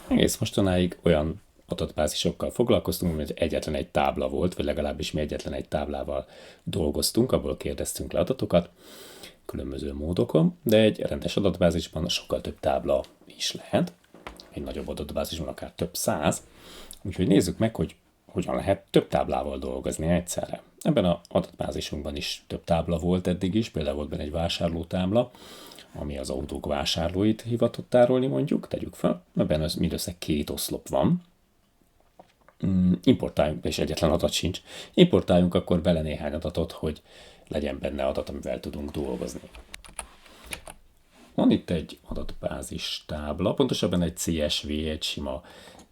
Egész mostanáig olyan adatbázisokkal foglalkoztunk, hogy egyetlen egy tábla volt, vagy legalábbis mi egyetlen egy táblával dolgoztunk, abból kérdeztünk le adatokat különböző módokon, de egy rendes adatbázisban sokkal több tábla is lehet, egy nagyobb adatbázisban akár több száz, úgyhogy nézzük meg, hogy hogyan lehet több táblával dolgozni egyszerre. Ebben az adatbázisunkban is több tábla volt eddig is, például volt benne egy vásárlótábla, ami az autók vásárlóit hivatott tárolni, mondjuk, tegyük fel. Ebben az mindössze 2 oszlop van. Importáljunk, és egyetlen adat sincs. Importáljunk akkor bele néhány adatot, hogy legyen benne adat, amivel tudunk dolgozni. Van itt egy adatbázis tábla, pontosabban egy CSV, egy sima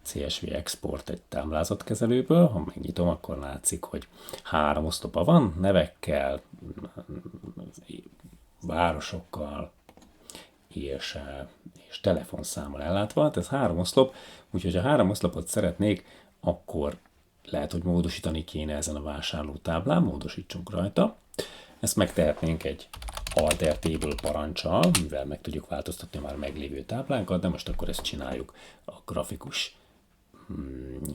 CSV export egy táblázatkezelőből. Ha megnyitom, akkor látszik, hogy 3 oszlopa van, nevekkel, városokkal és telefonszámmal ellátva. Hát ez 3 oszlop, úgyhogy ha 3 oszlopot szeretnék, akkor lehet, hogy módosítani kéne ezen a vásárlótáblán, módosítsunk rajta. Ezt megtehetnénk egy alter table parancsal, mivel meg tudjuk változtatni a már meglévő táblánkat, de most akkor ezt csináljuk a grafikus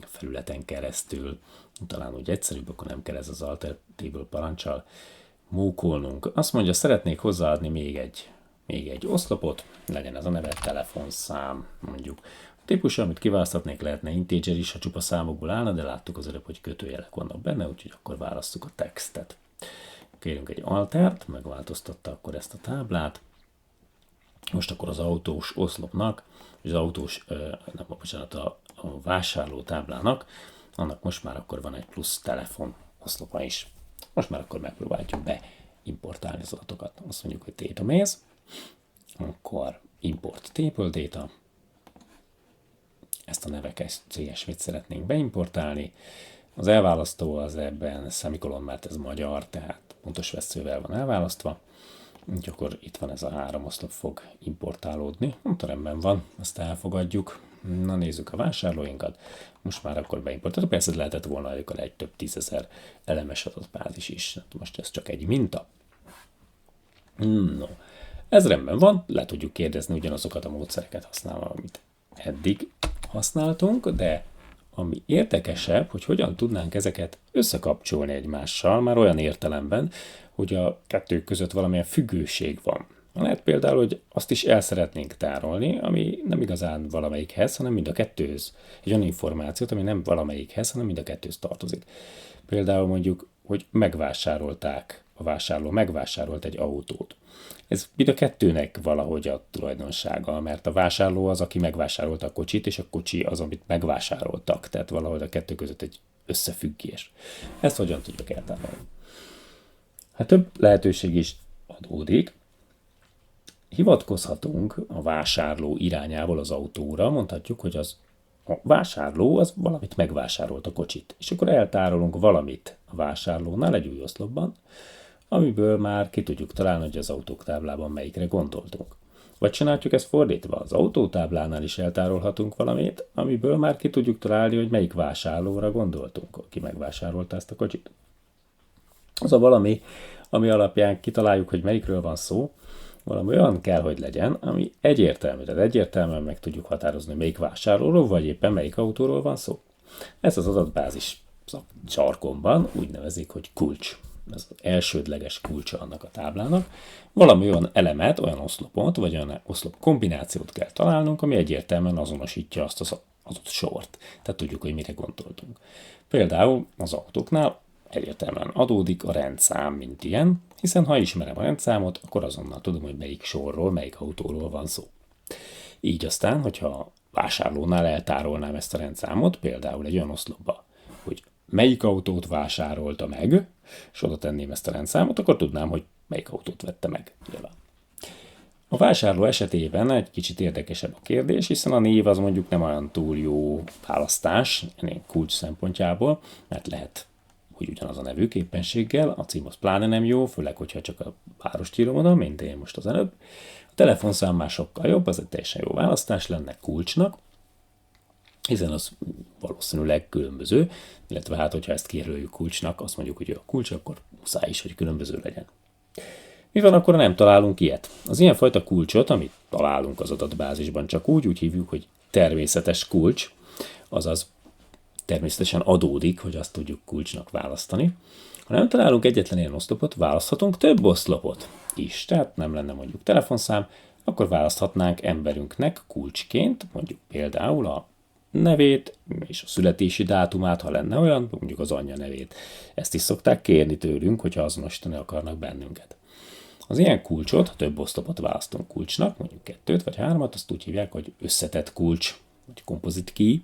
felületen keresztül. Talán úgy egyszerűbb, akkor nem kell ez az alter table parancsal mókolnunk. Azt mondja, szeretnék hozzáadni még egy oszlopot, legyen ez a neve telefonszám, mondjuk. A típusa, amit kiválaszthatnék, lehetne integer is, ha csupa számokból állna, de láttuk az előbb, hogy kötőjelek vannak benne, úgyhogy akkor választjuk a textet. Kérünk egy altert, megváltoztatta akkor ezt a táblát. Most akkor az autós oszlopnak, az autós, a vásárló táblának, annak most már akkor van egy plusz telefon oszlopa is. Most már akkor megpróbáljuk beimportálni az adatokat. Azt mondjuk, hogy database, akkor import table data, ezt a neveket CSV-t szeretnénk beimportálni. Az elválasztó az ebben szemikolon, mert ez magyar, tehát pontos veszővel van elválasztva. Úgyhogy akkor itt van ez a 3 oszlop fog importálódni. Rendben van, ezt elfogadjuk. Na nézzük a vásárlóinkat. Most már akkor beimportáltuk. Persze lehetett volna egy több 10 000 elemes adatbázis is. Most ez csak egy minta. No, ez rendben van. Le tudjuk kérdezni ugyanazokat a módszereket használva, amit eddig használtunk, de ami érdekesebb, hogy hogyan tudnánk ezeket összekapcsolni egymással, már olyan értelemben, hogy a kettő között valamilyen függőség van. Lehet például, hogy azt is el szeretnénk tárolni, ami nem igazán valamelyikhez, hanem mind a kettőhöz. Egy olyan információt, ami nem valamelyikhez, hanem mind a kettőhöz tartozik. Például mondjuk, hogy megvásárolták, a vásárló megvásárolt egy autót. Ez mind a kettőnek valahogy a tulajdonsága, mert a vásárló az, aki megvásárolta a kocsit, és a kocsi az, amit megvásároltak. Tehát valahogy a kettő között egy összefüggés. Ezt hogyan tudjuk eltárolni? Hát több lehetőség is adódik. Hivatkozhatunk a vásárló irányából az autóra, mondhatjuk, hogy a vásárló az valamit megvásárolt a kocsit, és akkor eltárolunk valamit a vásárlónál egy új oszlopban, amiből már ki tudjuk találni, hogy az autótáblában melyikre gondoltunk. Vagy csináljuk ezt fordítva, az autótáblánál is eltárolhatunk valamit, amiből már ki tudjuk találni, hogy melyik vásárlóra gondoltunk, aki megvásárolta ezt a kocsit. Az a valami, ami alapján kitaláljuk, hogy melyikről van szó, valami olyan kell, hogy legyen, ami egyértelmű, tehát egyértelműen meg tudjuk határozni, melyik vásárlóról, vagy éppen melyik autóról van szó. Ez az adatbázis sarkonban úgy nevezik, hogy kulcs. Ez az elsődleges kulcsa annak a táblának. Valami olyan elemet, olyan oszlopot, vagy olyan oszlop kombinációt kell találnunk, ami egyértelműen azonosítja azt az adott sort. Tehát tudjuk, hogy mire gondoltunk. Például az autóknál egyértelműen adódik a rendszám, mint ilyen, hiszen ha ismerem a rendszámot, akkor azonnal tudom, hogy melyik sorról, melyik autóról van szó. Így aztán, hogyha a vásárlónál eltárolnám ezt a rendszámot, például egy olyan oszlopba, hogy melyik autót vásárolta meg, és oda tenném ezt a rendszámot, akkor tudnám, hogy melyik autót vette meg. Nyilván. A vásárló esetében egy kicsit érdekesebb a kérdés, hiszen a név az mondjuk nem olyan túl jó választás, kulcs szempontjából, mert lehet, hogy ugyanaz a nevű éppenséggel, a cím az pláne nem jó, főleg, hogyha csak a várost írom oda, mint én most az előbb. A telefonszám már sokkal jobb, az egy teljesen jó választás lenne kulcsnak, hiszen az valószínűleg különböző, illetve hát, hogyha ezt kijelöljük kulcsnak, azt mondjuk, hogy a kulcs, akkor muszáj is, hogy különböző legyen. Mi van akkor, ha nem találunk ilyet? Az ilyenfajta kulcsot, amit találunk az adatbázisban, csak úgy hívjuk, hogy természetes kulcs, azaz természetesen adódik, hogy azt tudjuk kulcsnak választani. Ha nem találunk egyetlen ilyen oszlopot, választhatunk több oszlopot is. Tehát nem lenne mondjuk telefonszám, akkor választhatnánk emberünknek kulcsként, mondjuk például a nevét és a születési dátumát, ha lenne olyan, mondjuk az anyja nevét. Ezt is szokták kérni tőlünk, hogyha azonosítani akarnak bennünket. Az ilyen kulcsot, ha több oszlopot választunk kulcsnak, mondjuk 2 vagy 3, azt úgy hívják, hogy összetett kulcs, vagy composite key,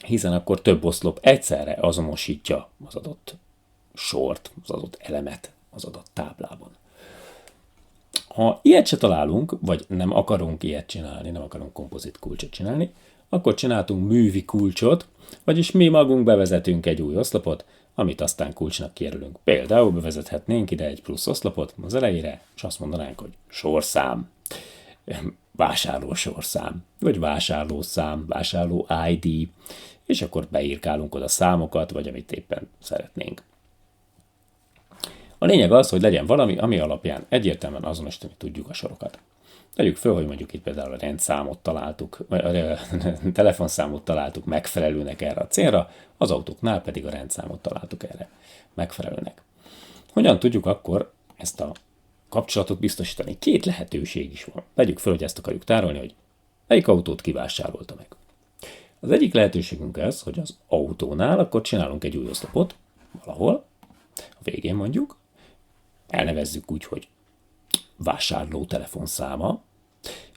hiszen akkor több oszlop egyszerre azonosítja az adott sort, az adott elemet az adott táblában. Ha ilyet se találunk, vagy nem akarunk ilyet csinálni, nem akarunk kompozit kulcsot csinálni, akkor csináltunk művi kulcsot, vagyis mi magunk bevezetünk egy új oszlopot, amit aztán kulcsnak kijelölünk. Például bevezethetnénk ide egy plusz oszlopot az elejére, és azt mondanánk, hogy sorszám, vásárlósorszám, vagy vásárlószám, vásárló ID, és akkor beírkálunk oda számokat, vagy amit éppen szeretnénk. A lényeg az, hogy legyen valami, ami alapján egyértelműen azonosítani tudjuk a sorokat. Tegyük föl, hogy mondjuk itt például a rendszámot találtuk, vagy a telefonszámot találtuk megfelelőnek erre a célra, az autóknál pedig a rendszámot találtuk erre megfelelőnek. Hogyan tudjuk akkor ezt a kapcsolatot biztosítani? 2 lehetőség is van. Tegyük föl, hogy ezt akarjuk tárolni, hogy melyik autót kivásárolta meg. Az egyik lehetőségünk ez, hogy az autónál akkor csinálunk egy új oszlopot, valahol, a végén mondjuk, elnevezzük úgy, hogy vásárló telefonszáma,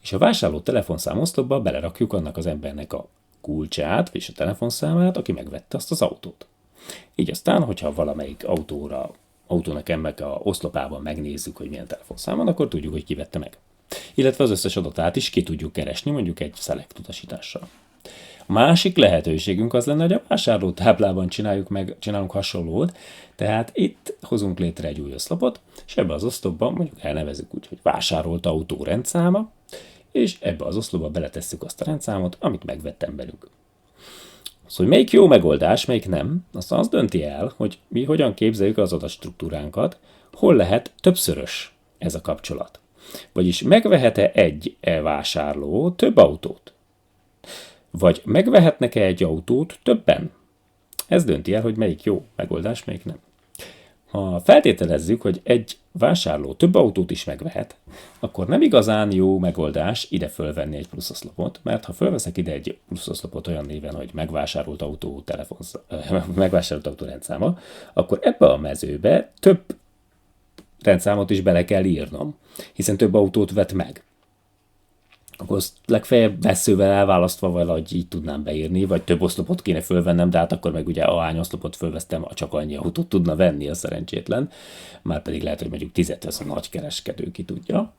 és a vásárló telefonszám oszlopba belerakjuk annak az embernek a kulcsát, vagy a telefonszámát, aki megvette azt az autót. Így aztán, hogyha valamelyik autónak ennek a oszlopában megnézzük, hogy milyen telefonszám van, akkor tudjuk, hogy ki vette meg. Illetve az összes adatát is ki tudjuk keresni, mondjuk egy select utasítással. A másik lehetőségünk az lenne, hogy a vásárló táblában csinálunk hasonlót, tehát itt hozunk létre egy új oszlopot, és ebbe az oszlopban mondjuk elnevezzük úgy, hogy vásárolt autó rendszáma, és ebbe az oszlopba beletesszük azt a rendszámot, amit megvett emberünk. Szóval melyik jó megoldás, melyik nem, azt dönti el, hogy mi hogyan képzeljük az adatstruktúránkat, hol lehet többszörös ez a kapcsolat. Vagyis megvehet-e egy vásárló több autót? Vagy megvehetnek-e egy autót többen? Ez dönti el, hogy melyik jó megoldás, melyik nem. Ha feltételezzük, hogy egy vásárló több autót is megvehet, akkor nem igazán jó megoldás ide fölvenni egy pluszoszlopot, mert ha fölveszek ide egy pluszoszlopot olyan néven, hogy megvásárolt autó rendszáma, akkor ebbe a mezőbe több rendszámot is bele kell írnom, hiszen több autót vett meg. Akkor azt legfeljebb vesszővel elválasztva valahogy így tudnám beírni, vagy több oszlopot kéne fölvennem, de hát akkor meg ugye ahány oszlopot fölvesztem, csak annyi autót tudna venni a szerencsétlen. Márpedig lehet, hogy mondjuk 10 vesz a nagy kereskedő, ki tudja.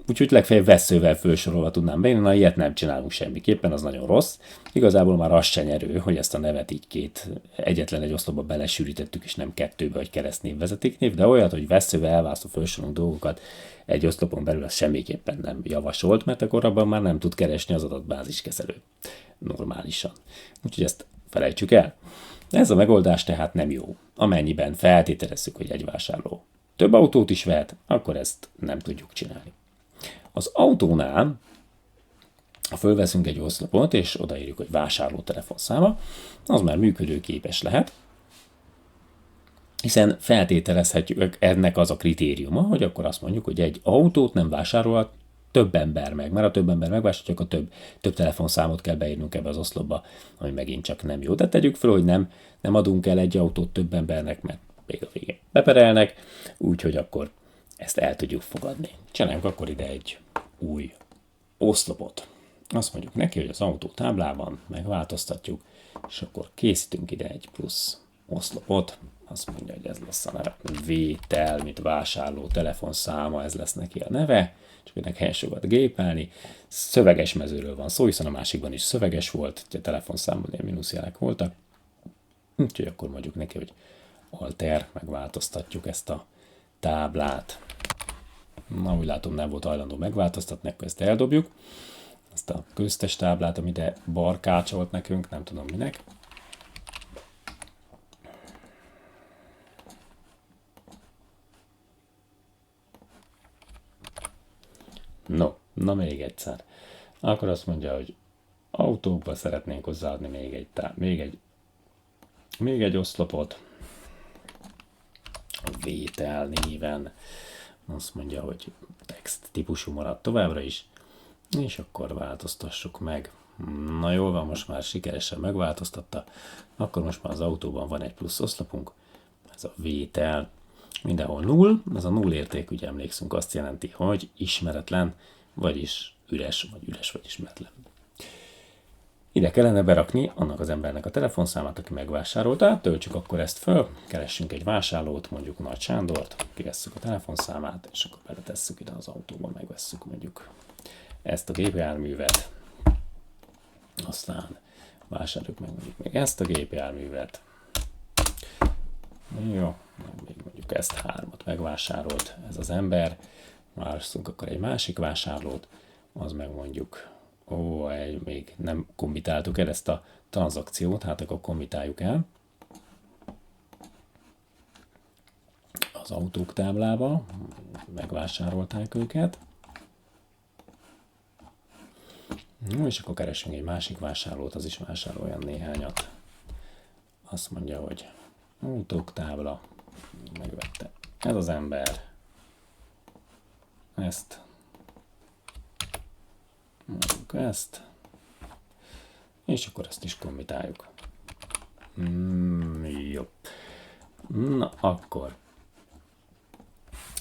Úgyhogy legfeljebb vesszővel fölsorolva tudnám beírni, na ilyet nem csinálunk semmiképpen, az nagyon rossz. Igazából már az se nyerő, hogy ezt a nevet így egyetlen egy oszlopba belesűrítettük, és nem 2-be, vagy keresztnév, vezetéknév, de olyat, hogy vesszővel elválasztva fölsorolunk dolgokat egy oszlopon belül, az semmiképpen nem javasolt, mert akkor abban már nem tud keresni az adatbáziskezelő normálisan. Úgyhogy ezt felejtsük el. Ez a megoldás tehát nem jó. Amennyiben feltételezzük, hogy egy vásárló több autót is vehet, akkor ezt nem tudjuk csinálni. Az autónál, ha fölveszünk egy oszlopot, és odaírjuk, hogy vásárló telefonszáma, az már működőképes lehet, hiszen feltételezhetjük, ennek az a kritériuma, hogy akkor azt mondjuk, hogy egy autót nem vásárolhat több ember meg, mert a több ember megvásárolja, akkor több telefonszámot kell beírnunk ebbe az oszlopba, ami megint csak nem jó. De tegyük fel, hogy nem adunk el egy autót több embernek, mert még a végén beperelnek, úgyhogy akkor ezt el tudjuk fogadni. Csináljunk akkor ide egy új oszlopot. Azt mondjuk neki, hogy az autó táblában megváltoztatjuk, és akkor készítünk ide egy plusz oszlopot. Azt mondja, hogy ez lesz a neve. Vétel, mint vásárló telefonszáma, ez lesz neki a neve. Csak ennek helyen sokat gépelni. Szöveges mezőről van szó, hiszen a másikban is szöveges volt, a telefonszámban ilyen mínuszjelek voltak. Úgyhogy akkor mondjuk neki, hogy alter, megváltoztatjuk ezt a táblát. Na, úgy látom, nem volt hajlandó megváltoztatni, akkor ezt eldobjuk. Ezt a köztes táblát, ami ide barkácsolt nekünk, nem tudom minek. Na még egyszer. akkor azt mondja, hogy autókba szeretnénk hozzáadni még egy oszlopot, vétel néven, azt mondja, hogy text típusú marad továbbra is, és akkor változtassuk meg. Na jól van, most már sikeresen megváltoztatta, akkor most már az autóban van egy plusz oszlopunk, ez a vétel, mindenhol 0, ez a 0 érték, ugye emlékszünk, azt jelenti, hogy ismeretlen, vagyis üres, vagy ismeretlen. Ide kellene berakni annak az embernek a telefonszámát, aki megvásárolta, töltsük akkor ezt föl, keressünk egy vásárlót, mondjuk Nagy Sándort, kivesszük a telefonszámát, és akkor beletesszük ide az autóba, megvesszük mondjuk ezt a gépjárművet, aztán vásároljuk meg mondjuk még ezt a gépjárművet. Jó, még mondjuk ezt 3-at megvásárolt ez az ember, várszunk akkor egy másik vásárlót, az meg mondjuk, még nem kommitáltuk el ezt a tranzakciót, hát akkor kommitáljuk el az autók táblába, megvásárolták őket. És akkor keresünk egy másik vásárlót, az is vásároljon néhányat. Azt mondja, hogy autók tábla, megvette ez az ember ezt, és akkor ezt is kommitáljuk. Jó. Na, akkor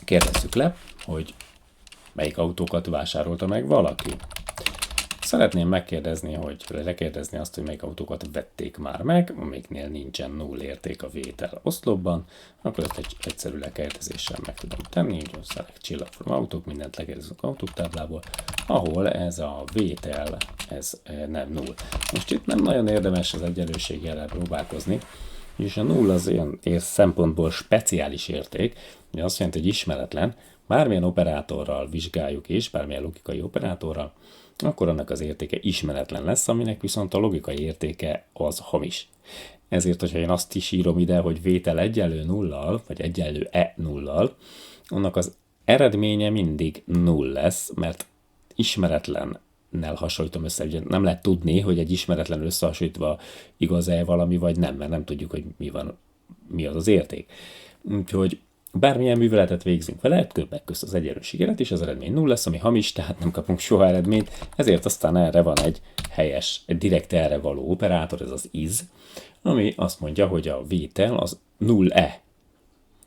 kérdezzük le, hogy melyik autókat vásárolta meg valaki. Szeretném megkérdezni, lekérdezni azt, hogy melyik autókat vették már meg, amiknél nincsen 0 érték a vétel oszlopban, akkor ezt egy egyszerű lekérdezéssel meg tudom tenni, úgy select csillagform autók, mindent lekérdezünk autók táblából, ahol ez a vétel, ez nem 0. Most itt nem nagyon érdemes az egyenlőséggel próbálkozni, és a 0 az olyan szempontból speciális érték, ugye azt jelenti, hogy ismeretlen, bármilyen operátorral vizsgáljuk is, bármilyen logikai operátorral, akkor annak az értéke ismeretlen lesz, aminek viszont a logikai értéke az hamis. Ezért, hogyha én azt is írom ide, hogy vétel egyenlő nullal, vagy egyenlő nullal, annak az eredménye mindig null lesz, mert ismeretlennel hasonlítom össze, ugye nem lehet tudni, hogy egy ismeretlen összehasonlítva igaz-e valami, vagy nem, mert nem tudjuk, hogy mi az az érték. Úgyhogy bármilyen műveletet végzünk vele, többek közt az egyenlőségjelet, és az eredmény 0 lesz, ami hamis, tehát nem kapunk soha eredményt, ezért aztán erre van egy helyes, direkt erre való operátor, ez az is, ami azt mondja, hogy a vétel az 0-e.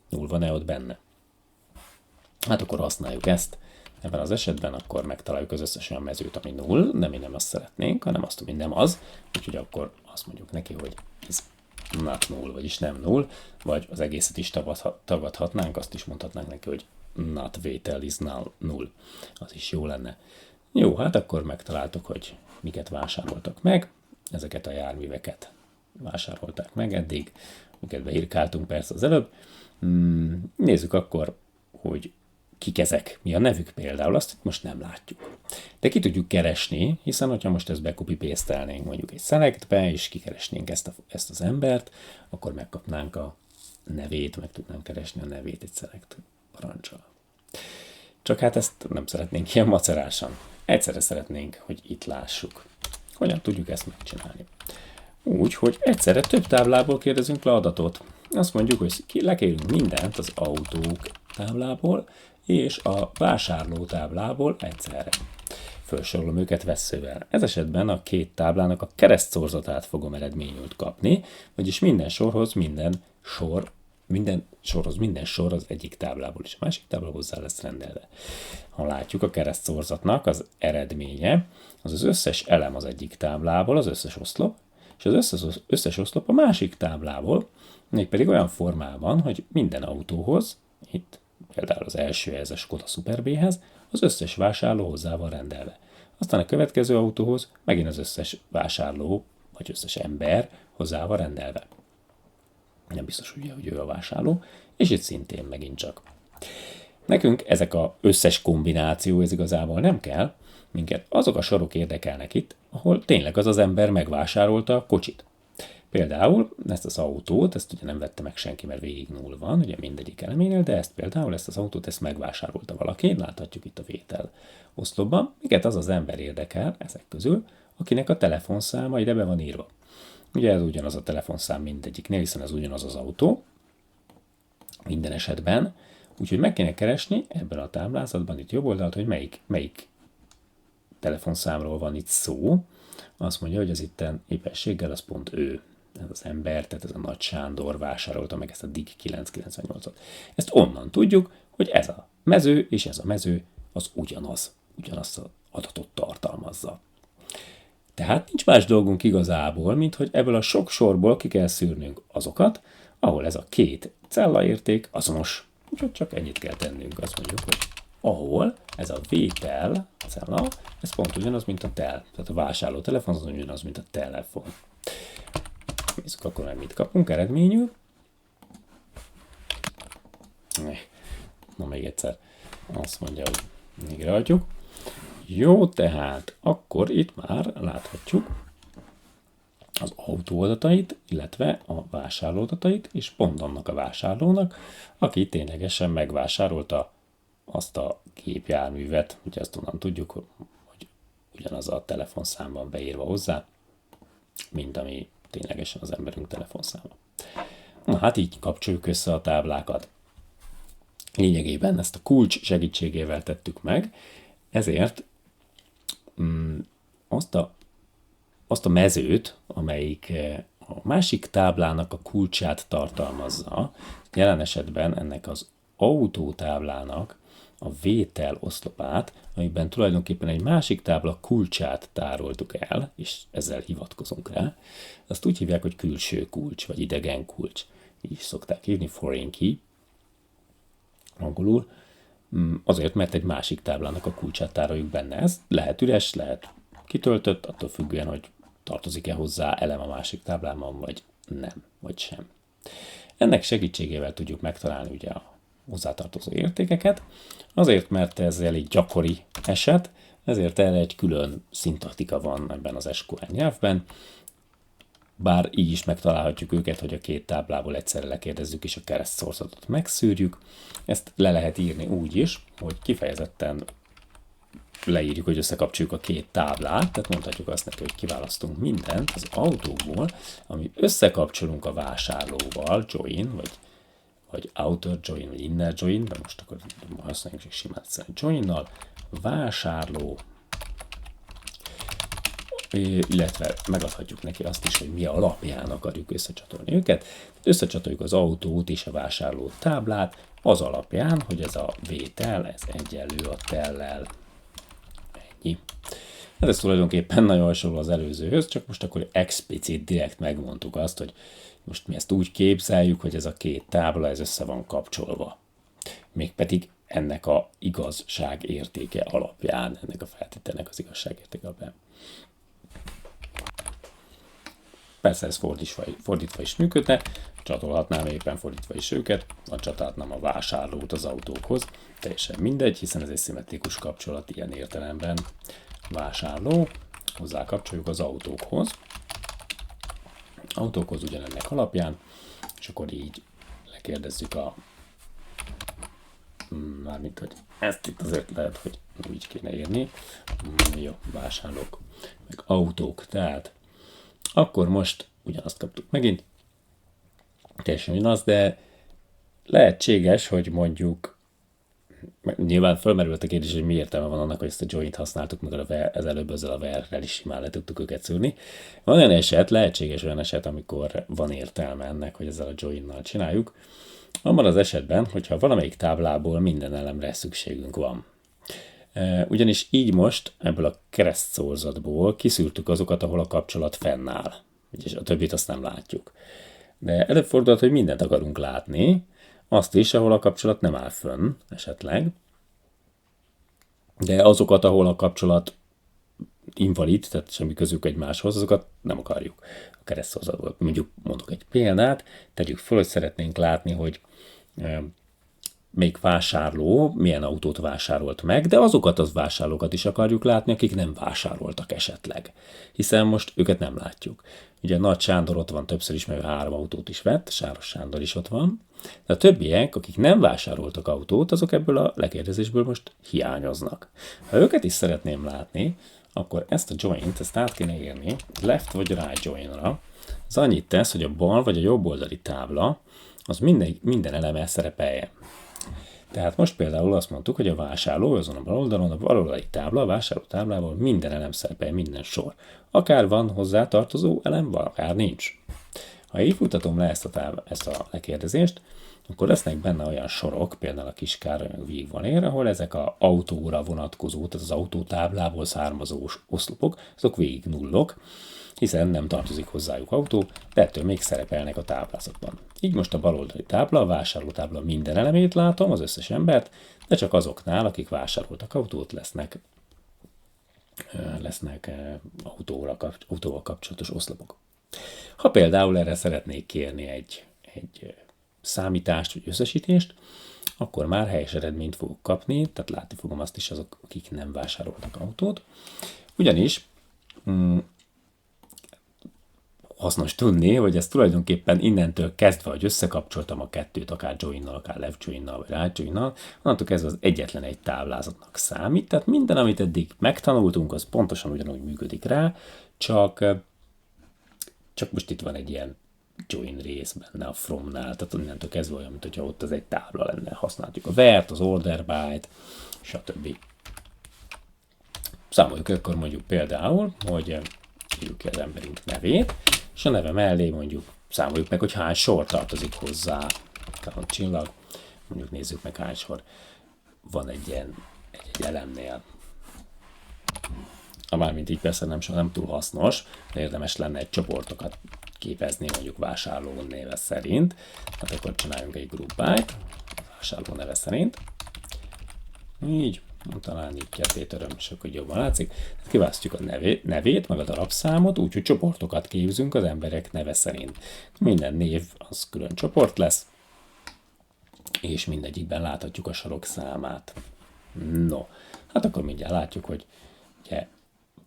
0 van-e ott benne. Hát akkor használjuk ezt. Ebben az esetben akkor megtaláljuk az összes olyan mezőt, ami 0, de mi nem azt szeretnénk, hanem azt, ami nem az, úgyhogy akkor azt mondjuk neki, hogy ez not null, vagyis nem null, vagy az egészet is tagadhatnánk, azt is mondhatnánk neki, hogy not vétel is null. Az is jó lenne. Jó, hát akkor megtaláltuk, hogy miket vásároltak meg. Ezeket a járműveket vásárolták meg eddig, miket beírkáltunk persze az előbb. Nézzük akkor, hogy kik ezek, mi a nevük például, azt itt most nem látjuk. De ki tudjuk keresni, hiszen hogyha most ezt becopy-paste-elnénk mondjuk egy selectbe, és kikeresnénk ezt az embert, akkor megkapnánk a nevét, meg tudnánk keresni a nevét egy select parancsal. Csak hát ezt nem szeretnénk ilyen macerásan. Egyszerre szeretnénk, hogy itt lássuk. Hogyan tudjuk ezt megcsinálni? Úgy, hogy egyszerre több táblából kérdezünk le adatot. Azt mondjuk, hogy lekérünk mindent az autók táblából, és a vásárló táblából egyszerre. Felsorolom őket vesszővel. Ez esetben a két táblának a keresztszorzatát fogom eredményül kapni, vagyis minden sor az egyik táblából és a másik táblából hozzá lesz rendelve. Ha látjuk, a keresztszorzatnak az eredménye, az összes elem az egyik táblából, az összes oszlop, és az összes oszlop a másik táblából, mégpedig olyan formában, hogy minden autóhoz, itt például az első, ez a Skoda Super B-hez, az összes vásárló hozzá van rendelve. Aztán a következő autóhoz megint az összes vásárló, vagy összes ember hozzá van rendelve. Nem biztos ugye, hogy ő a vásárló, és itt szintén megint csak. Nekünk ezek az összes kombináció, ez igazából nem kell, minket azok a sorok érdekelnek itt, ahol tényleg az ember megvásárolta a kocsit. Például ezt az autót, ezt ugye nem vette meg senki, mert végig null van, ugye mindegyik eleménél, de ezt az autót, ezt megvásárolta valaki, láthatjuk itt a vétel oszlopban. Miket az az ember érdekel ezek közül, akinek a telefonszáma ide be van írva. Ugye ez ugyanaz a telefonszám mindegyiknél, hiszen ez ugyanaz az autó minden esetben, úgyhogy meg kéne keresni ebben a táblázatban itt jobb oldalt, hogy melyik telefonszámról van itt szó. Azt mondja, hogy az itten éppenséggel az pont ő, ez az ember, tehát ez a Nagy Sándor vásárolta meg ezt a DIG 998-ot. Ezt onnan tudjuk, hogy ez a mező és ez a mező az ugyanazt az adatot tartalmazza. Tehát nincs más dolgunk igazából, mint hogy ebből a sok sorból ki kell szűrnünk azokat, ahol ez a két cellaérték azonos. Úgyhogy csak ennyit kell tennünk, azt mondjuk, hogy ahol ez a vétel cella, ez pont ugyanaz, mint a tel. Tehát a vásárló telefon az ugyanaz, mint a telefon. Nézzük akkor meg, mit kapunk eredményül. Na még egyszer azt mondja, hogy végrehajtjuk. Jó, tehát akkor itt már láthatjuk az autó adatait, illetve a vásárló adatait, és pont annak a vásárlónak, aki ténylegesen megvásárolta azt a gépjárművet, ugye ezt onnan tudjuk, hogy ugyanaz a telefonszám van beírva hozzá, mint ami ténylegesen az emberünk telefonszáma. Na hát így kapcsoljuk össze a táblákat. Lényegében ezt a kulcs segítségével tettük meg, ezért azt a mezőt, amelyik a másik táblának a kulcsát tartalmazza, jelen esetben ennek az autótáblának a vétel oszlopát, amiben tulajdonképpen egy másik tábla kulcsát tároltuk el, és ezzel hivatkozunk rá, azt úgy hívják, hogy külső kulcs, vagy idegen kulcs. Így is szokták írni, foreign key, angolul, azért, mert egy másik táblának a kulcsát tároljuk benne. Ez lehet üres, lehet kitöltött, attól függően, hogy tartozik-e hozzá elem a másik táblában, vagy nem, vagy sem. Ennek segítségével tudjuk megtalálni ugye a hozzátartozó értékeket, azért, mert ez elég gyakori eset, ezért erre egy külön szintaktika van ebben az SQL nyelvben, bár így is megtalálhatjuk őket, hogy a két táblából egyszerre lekérdezzük és a keresztszorzatot megszűrjük. Ezt le lehet írni úgy is, hogy kifejezetten leírjuk, hogy összekapcsoljuk a két táblát, tehát mondhatjuk azt neki, hogy kiválasztunk mindent az autóból, ami összekapcsolunk a vásárlóval, join, vagy outer join, vagy inner join, de most akkor használjuk csak simán joinnal, vásárló, illetve megadhatjuk neki azt is, hogy mi alapján akarjuk összecsatolni őket. Összecsatoljuk az autót és a vásárló táblát az alapján, hogy ez a vétel, ez egyenlő a tellel. Ennyi. Hát ez tulajdonképpen nagyon hasonló az előzőhöz, csak most akkor explicit, direkt megmondtuk azt, hogy most mi ezt úgy képzeljük, hogy ez a két tábla, ez össze van kapcsolva. Mégpedig ennek a igazság értéke alapján, ennek a feltételnek az igazság értéke alapján. Persze ez fordítva is működne, csatolhatnám éppen fordítva is őket, vagy csatolhatnám a vásárlót az autókhoz. Teljesen mindegy, hiszen ez egy szimmetrikus kapcsolat ilyen értelemben. Vásárló, hozzá kapcsoljuk az autókhoz. Autókhoz ugyanennek alapján, és akkor így lekérdezzük mármint, hogy ezt itt azért lehet, hogy úgy kéne írni. Jó, vásárlók, meg autók, tehát akkor most ugyanazt kaptuk megint, teljesen ugyanaz, de lehetséges, hogy mondjuk, nyilván felmerült a kérdés, hogy mi értelme van annak, hogy ezt a joint használtuk, meg az előbb ezzel a where-rel is simán le tudtuk őket szűrni. Van olyan eset, lehetséges olyan eset, amikor van értelme ennek, hogy ezzel a joinnal csináljuk. Abban az esetben, hogyha valamelyik táblából minden elemre szükségünk van. Ugyanis így most ebből a keresztszorzatból kiszűrtük azokat, ahol a kapcsolat fennáll. És a többit azt nem látjuk. De előfordulhat, hogy mindent akarunk látni, azt is, ahol a kapcsolat nem áll fönn, esetleg. De azokat, ahol a kapcsolat invalid, tehát semmi közük egymáshoz, azokat nem akarjuk a keresztszorzatból. Mondjuk mondok egy példát, tegyük fel, hogy szeretnénk látni, hogy még vásárló milyen autót vásárolt meg, de azokat az vásárlókat is akarjuk látni, akik nem vásároltak esetleg. Hiszen most őket nem látjuk. Ugye Nagy Sándor ott van többször is, mert 3 autót is vett, Sáros Sándor is ott van. De a többiek, akik nem vásároltak autót, azok ebből a lekérdezésből most hiányoznak. Ha őket is szeretném látni, akkor ezt a joint, ezt át kéne írni left vagy right joinra. Ez annyit tesz, hogy a bal vagy a jobb oldali tábla az minden eleme szerepeljen. Tehát most például azt mondtuk, hogy a vásárló azon a bal oldalon, a bal oldali tábla, a vásárló táblával minden elem szerepel, minden sor. Akár van hozzá tartozó elem, akár nincs. Ha így futtatom le ezt a lekérdezést, akkor lesznek benne olyan sorok, például a kis Károly van ér, ahol ezek az autóra vonatkozó, tehát az autótáblából származó oszlopok, azok végig nullok, hiszen nem tartozik hozzájuk autó, de ettől még szerepelnek a táblázatban. Így most a baloldali tábla, a vásárlótábla minden elemét látom, az összes embert, de csak azoknál, akik vásároltak autót, lesznek autóval kapcsolatos oszlopok. Ha például erre szeretnék kérni egy számítást vagy összesítést, akkor már helyes eredményt fogok kapni, tehát látni fogom azt is azok, akik nem vásároltak autót. Ugyanis hasznos tudni, hogy ez tulajdonképpen innentől kezdve, hogy összekapcsoltam a kettőt, akár joinnal, akár left joinnal, vagy right joinnal, onnantól kezdve az egyetlen egy táblázatnak számít, tehát minden, amit eddig megtanultunk, az pontosan ugyanúgy működik rá, csak most itt van egy ilyen join rész benne a from-nál, tehát innentől kezdve olyan, mintha ott az egy tábla lenne. Használjuk a where-t, az order by-t, stb. Számoljuk akkor mondjuk például, hogy írjuk ki az emberünk nevét, és a neve mellé mondjuk számoljuk meg, hogy hány sor tartozik hozzá. Count csillag, mondjuk nézzük meg hány sor van egy elemnél. Mármint így persze nem túl hasznos, de érdemes lenne egy csoportokat képezni mondjuk vásárló neve szerint. Hát akkor csináljunk egy group by-t, vásárló neve szerint. Így, talán így kettétöröm, és akkor jobban látszik. Kiválasztjuk a nevét, meg a darabszámot, úgyhogy csoportokat képzünk az emberek neve szerint. Minden név az külön csoport lesz, és mindegyikben láthatjuk a sorok számát. No, hát akkor mindjárt látjuk, hogy ugye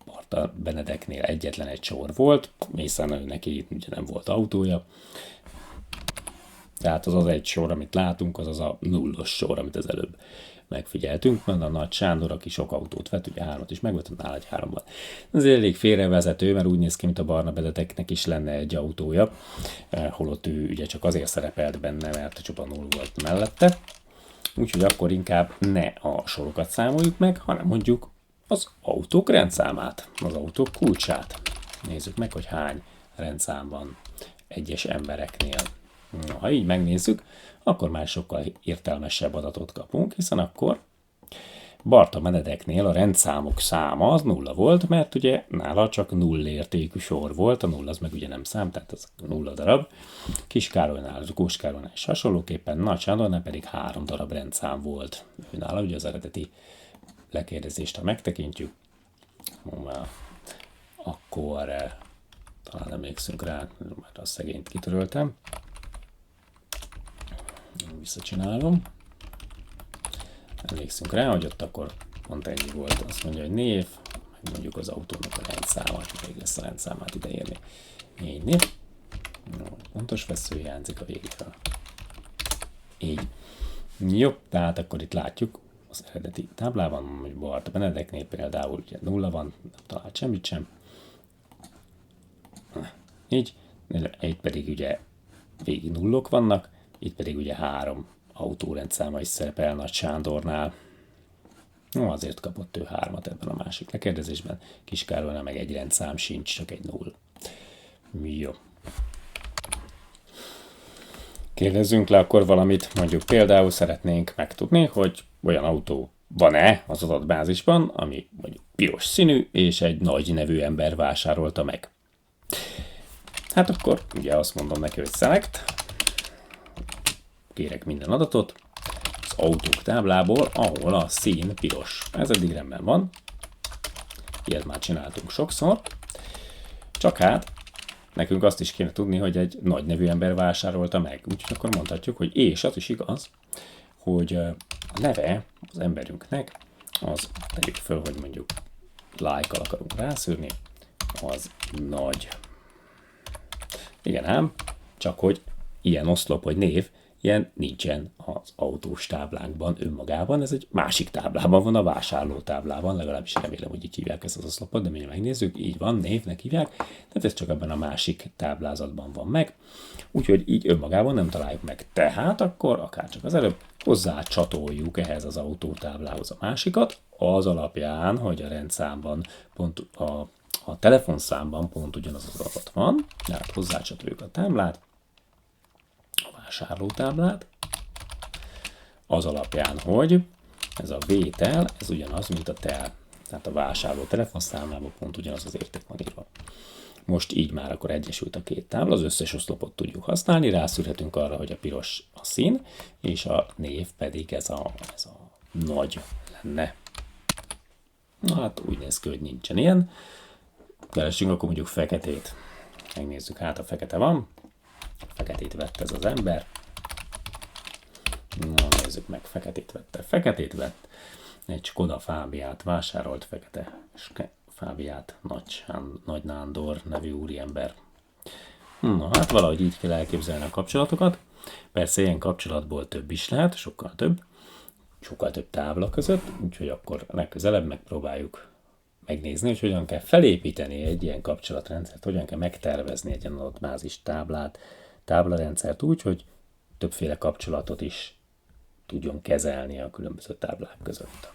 Barta Benedeknél egyetlen egy sor volt, hiszen neki ugye nem volt autója. Tehát az egy sor, amit látunk, az a nullos sor, amit az előbb megfigyeltünk, mert a Nagy Sándor, aki sok autót vett, ugye 3-at is megvett, nála egy 3-ban. Ez elég félrevezető, mert úgy néz ki, mint a Barna Benedeknek is lenne egy autója, holott ő ugye csak azért szerepelt benne, mert csupa 0 volt mellette. Úgyhogy akkor inkább ne a sorokat számoljuk meg, hanem mondjuk az autók rendszámát, az autók kulcsát. Nézzük meg, hogy hány rendszám van egyes embereknél. Ha így megnézzük, akkor már sokkal értelmesebb adatot kapunk, hiszen akkor Barta Benedeknél a rendszámok száma az 0 volt, mert ugye nála csak 0 értékű sor volt, a 0 az meg ugye nem szám, tehát az 0 darab. Kis Károlynál, Kós Károlynál is hasonlóképpen, Nagy Sándornál pedig 3 darab rendszám volt. Nála ugye az eredeti lekérdezést, ha megtekintjük, akkor talán emlékszünk rá, mert a szegényt kitöröltem. Visszacsinálom. Emlékszünk rá, hogy ott akkor pont ennyi volt. Azt mondja, hogy név, meg mondjuk az autónak a rendszámát, még lesz a rendszámát ideírni. Így név. Pontos vesző hiányzik a végéről. Így. Jó, tehát akkor itt látjuk az eredeti táblában, hogy Barta Benedeknél például ugye 0 van, nem talált semmit sem. Így. Itt pedig ugye végig nullok vannak, itt pedig ugye 3 autórendszáma is szerepel Nagy Sándornál. No, azért kapott ő 3-at ebben a másik lekérdezésben. Kis Károlynál meg egy rendszám sincs, csak egy 0. Jó. Kérdezzünk le akkor valamit, mondjuk például szeretnénk megtudni, hogy olyan autó van-e az adatbázisban, ami mondjuk piros színű, és egy nagy nevű ember vásárolta meg. Hát akkor ugye azt mondom neki, hogy select, kérek minden adatot az autók táblából, ahol a szín piros. Ez eddig rendben van, ilyet már csináltunk sokszor, csak hát nekünk azt is kéne tudni, hogy egy nagy nevű ember vásárolta meg. Úgyhogy akkor mondhatjuk, hogy és az is igaz, hogy a neve az emberünknek, az tegyük föl, hogy mondjuk like-kal akarunk rászűrni, az nagy. Igen ám, csak hogy ilyen oszlop vagy név, ilyen nincsen az autós táblánkban önmagában, ez egy másik táblában van, a vásárló táblában, legalábbis remélem, hogy így hívják ezt az oszlopot, de mindjárt megnézzük, így van, névnek hívják, tehát ez csak ebben a másik táblázatban van meg, úgyhogy így önmagában nem találjuk meg. Tehát akkor, akárcsak az előbb, hozzá csatoljuk ehhez az autótáblához a másikat, az alapján, hogy a rendszámban pont a telefonszámban pont ugyanaz az adat van, tehát hozzácsatoljuk a táblát, a vásárlótáblát, az alapján, hogy ez a vétel, ez ugyanaz, mint a tel. Tehát a vásárló telefonszámlában pont ugyanaz az érték van írva. Most így már akkor egyesült a két tábla, az összes oszlopot tudjuk használni, rászűrhetünk arra, hogy a piros a szín, és a név pedig ez a nagy lenne. Na hát úgy néz ki, hogy nincsen ilyen. Keresünk akkor mondjuk feketét. Megnézzük, hát a fekete van. Feketét vett ez az ember. Na, nézzük meg, feketét vett. Egy Skoda Fábiát vásárolt, fekete Fábiát, Nagy Nándor nevű úriember. Na, hát valahogy így kell elképzelni a kapcsolatokat. Persze ilyen kapcsolatból több is lehet, sokkal több tábla között, úgyhogy akkor legközelebb megpróbáljuk megnézni, hogy hogyan kell felépíteni egy ilyen kapcsolatrendszert, hogyan kell megtervezni egy adott bázis táblarendszert úgy, hogy többféle kapcsolatot is tudjon kezelni a különböző táblák között.